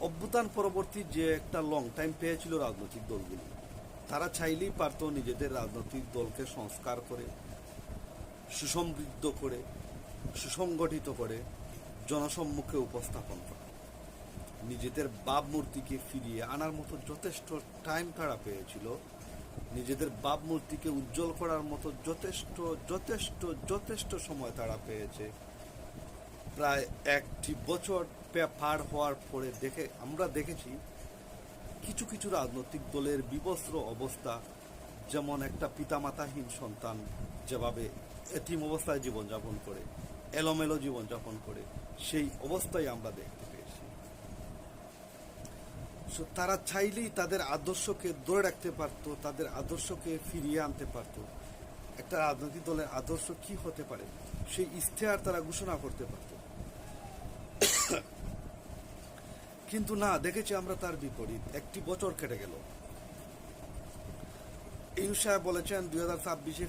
অভ্যুত্থান পরবর্তী যে একটা লং টাইম পেয়েছিল রাজনৈতিক দলগুলি, তারা চাইলেই পারত নিজেদের রাজনৈতিক দলকে সংস্কার করে, সুসমৃদ্ধ করে, সুসংগঠিত করে জনসম্মুখে উপস্থাপন করা। নিজেদের ভাবমূর্তিকে ফিরিয়ে আনার মতো যথেষ্ট টাইম তারা পেয়েছিল, নিজেদের ভাবমূর্তিকে উজ্জ্বল করার মতো যথেষ্ট যথেষ্ট যথেষ্ট সময় তারা পেয়েছে। প্রায় একটি বছর পার হওয়ার পরে আমরা দেখেছি কিছু কিছু রাজনৈতিক দলের বিবস্ত্র অবস্থা, যেমন একটা পিতামাতাহীন সন্তান যেভাবে এতিম অবস্থায় জীবনযাপন করে, এলোমেলো জীবনযাপন করে, সেই অবস্থায় আমরা দেখতে পেয়েছি। তারা চাইলেই তাদের আদর্শকে ধরে রাখতে পারত, তাদের আদর্শকে ফিরিয়ে আনতে পারত। একটা রাজনৈতিক দলের আদর্শ কি হতে পারে সেই ইশতেহার তারা ঘোষণা করতে পারত। কিন্তু না, দেখেছি আমরা তার বিপরীত। একটি বছর কেটে গেল, ইউনূস সাহেব বলেছেন 2026-এ